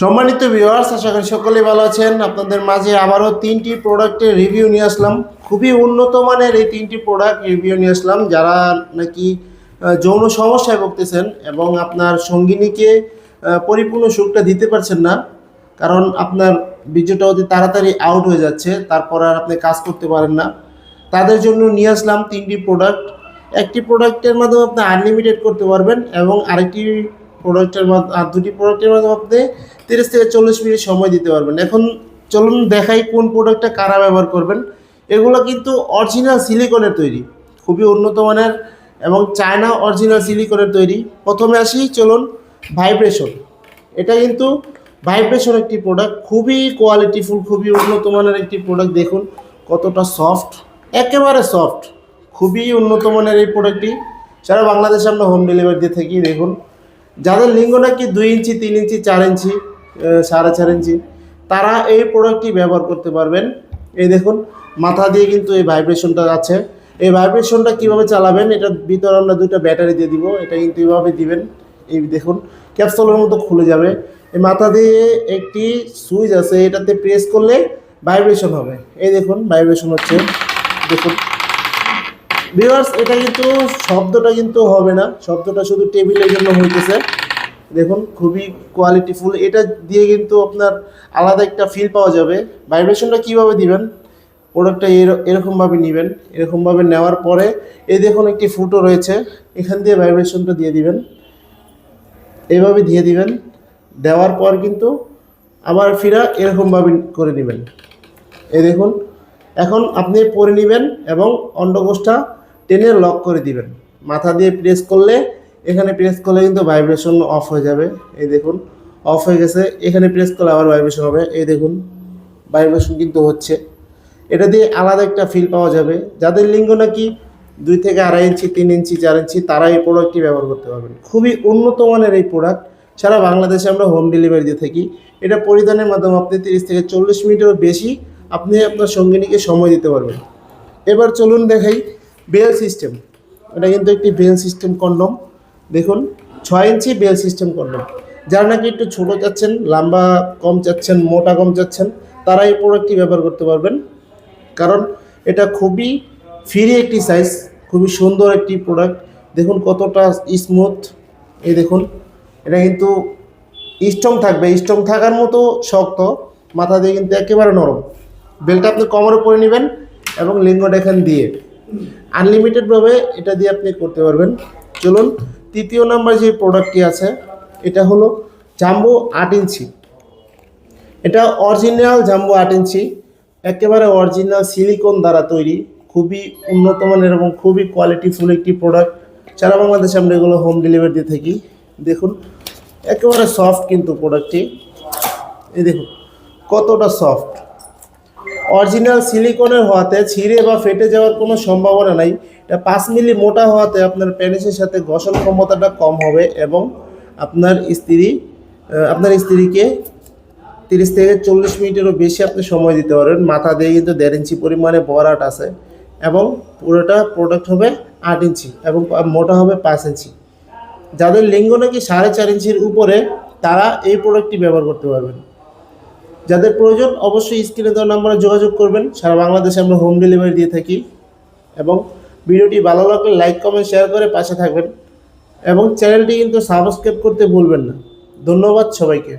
সম্মানিত ভিউয়ার্স, আশা করি সকলেই ভালো আছেন। আপনাদের মাঝে আবারও তিনটি প্রোডাক্টের রিভিউ নিয়ে আসলাম। খুবই উন্নত মানের এই তিনটি প্রোডাক্ট রিভিউ নিয়ে আসলাম। যারা নাকি যৌন সমস্যায় ভুগতেছেন এবং আপনার সঙ্গিনীকে পরিপূর্ণ সুখটা দিতে পারছেন না, কারণ আপনার বীর্যটা অতি তাড়াতাড়ি আউট হয়ে যাচ্ছে, তারপর আর আপনি কাজ করতে পারেন না, তাদের জন্য নিয়ে আসলাম তিনটি প্রোডাক্ট। একটি প্রোডাক্টের মাধ্যমে আপনি আনলিমিটেড করতে পারবেন এবং আরেকটি প্রোডাক্টের মাধ্যমে দুটি প্রোডাক্টের মাধ্যমে আপনি 30 থেকে 40 মিনিট সময় দিতে পারবেন। এখন চলুন দেখাই কোন প্রোডাক্টটা কারা ব্যবহার করবেন। এগুলো কিন্তু অরিজিনাল সিলিকনের তৈরি, খুবই উন্নত মানের এবং চায়না অরিজিনাল সিলিকনের তৈরি। প্রথমে আসি, চলুন ভাইব্রেশন। এটা কিন্তু ভাইব্রেশন একটি প্রোডাক্ট, খুবই কোয়ালিটিফুল, খুবই উন্নত মানের একটি প্রোডাক্ট। দেখুন কতটা সফট, একেবারে সফট, খুবই উন্নত মানের এই প্রোডাক্টটি। সারা বাংলাদেশে আমরা হোম ডেলিভারি দিয়ে থাকি। দেখুন, যাদের লিঙ্গ নাকি 2 ইঞ্চি, 3 ইঞ্চি, 4 ইঞ্চি, 4.5 ইঞ্চি, তারা এই প্রোডাক্টটি ব্যবহার করতে পারবেন। এই দেখুন, মাথা দিয়ে কিন্তু এই ভাইব্রেশনটা আছে। এই ভাইব্রেশনটা কিভাবে চালাবেন, এটার ভিতরে আমরা 2টা ব্যাটারি দিয়ে দিব। এটা কিন্তু এইভাবে দিবেন, এই দেখুন ক্যাপসুলের মতো খুলে যাবে। এই মাথা দিয়ে একটি সুইচ আছে, এটাতে প্রেস করলে ভাইব্রেশন হবে। এই দেখুন ভাইব্রেশন হচ্ছে, দেখুন ভিউয়ার্স। এটা কিন্তু শব্দটা কিন্তু হবে না, শব্দটা শুধু টেবিলের জন্য হইতেছে। দেখুন খুবই কোয়ালিটিফুল, এটা দিয়ে কিন্তু আপনার আলাদা একটা ফিল পাওয়া যাবে। ভাইব্রেশনটা কিভাবে দিবেন, প্রোডাক্টটা এরকমভাবে নেবেন। এরকমভাবে নেওয়ার পরে এই দেখুন একটি ফুটো রয়েছে, এখান দিয়ে ভাইব্রেশনটা দিয়ে দিবেন, এইভাবে দিয়ে দিবেন। দেওয়ার পর কিন্তু আবার ফিরা এরকমভাবে করে নেবেন। এই দেখুন, এখন আপনি পরে নেবেন এবং অন্ডকোষটা টেনে লক করে দিবেন। মাথা দিয়ে প্রেস করলে, এখানে প্রেস করলে কিন্তু ভাইব্রেশন অফ হয়ে যাবে। এই দেখুন অফ হয়ে গেছে, এখানে প্রেস করলে আবার ভাইব্রেশন হবে। এই দেখুন ভাইব্রেশন কিন্তু হচ্ছে। এটা দিয়ে আলাদা একটা ফিল পাওয়া যাবে। যাদের লিঙ্গ নাকি 2 থেকে 2.5 ইঞ্চি, 3 ইঞ্চি, 4 ইঞ্চি, তারা এই প্রোডাক্টটি ব্যবহার করতে পারবেন। খুবই উন্নত মানের এই প্রোডাক্ট, সারা বাংলাদেশে আমরা হোম ডেলিভারি দিয়ে থাকি। এটা পরিধানের মাধ্যমে আপনি 30 থেকে 40 মিনিটেরও বেশি আপনি আপনার সঙ্গিনীকে সময় দিতে পারবেন। এবার চলুন দেখাই বেল সিস্টেম। এটা কিন্তু একটি বেল সিস্টেম কন্ডম। দেখুন 6 ইঞ্চি বেল সিস্টেম কন্ডম। যারা নাকি একটু ছোটো চাচ্ছেন, লম্বা কম চাচ্ছেন, মোটা কম চাচ্ছেন, তারা এই প্রোডাক্টটি ব্যবহার করতে পারবেন, কারণ এটা খুবই ফ্রি একটি সাইজ, খুবই সুন্দর একটি প্রোডাক্ট। দেখুন কতটা স্মুথ। এই দেখুন, এটা কিন্তু স্ট্রং থাকবে, স্ট্রং থাকার মতো শক্ত। মাথা দিয়ে কিন্তু একেবারে নরম। বেলটা আপনি কোমরে পরে নেবেন এবং লিঙ্গটা এখান দিয়ে আনলিমিটেডভাবে এটা দিয়ে আপনি করতে পারবেন। চলুন তৃতীয় নাম্বার যে প্রোডাক্টটি আছে, এটা হলো জাম্বো 8 ইঞ্চি। এটা অরিজিনাল জাম্বো 8 ইঞ্চি, একেবারে অরিজিনাল সিলিকন দ্বারা তৈরি, খুবই উন্নত মানের এবং খুবই কোয়ালিটিফুল একটি প্রোডাক্ট। সারা বাংলাদেশে আমরা এগুলো হোম ডেলিভারি দিয়ে থাকি। দেখুন একেবারে সফট কিন্তু প্রোডাক্টটি। এই দেখুন কতটা সফট। অরিজিনাল সিলিকনের হওয়াতে ছিঁড়ে বা ফেটে যাওয়ার কোনো সম্ভাবনা নাই। এটা 5 মিলি মোটা হওয়াতে আপনার পেনিসের সাথে ঘর্ষণ ক্ষমতাটা কম হবে এবং আপনার স্ত্রীকে 30 থেকে 40 মিনিটেরও বেশি আপনি সময় দিতে পারবেন। মাথা দিয়ে কিন্তু 1.5 ইঞ্চি পরিমাণে বরাট আছে এবং পুরোটা প্রোডাক্ট হবে 8 ইঞ্চি এবং মোটা হবে 5 ইঞ্চি। যাদের লিঙ্গ নাকি 4.5 ইঞ্চির উপরে, তারা এই প্রোডাক্টটি ব্যবহার করতে পারবেন। যাদের প্রয়োজন অবশ্যই স্ক্রিনে দেওয়া নাম্বারে যোগাযোগ করবেন। সারা বাংলাদেশে আমরা হোম ডেলিভারি দিয়ে থাকি। এবং ভিডিওটি ভালো লাগলে লাইক, কমেন্ট, শেয়ার করে পাশে থাকবেন এবং চ্যানেলটি কিন্তু সাবস্ক্রাইব করতে ভুলবেন না। ধন্যবাদ সবাইকে।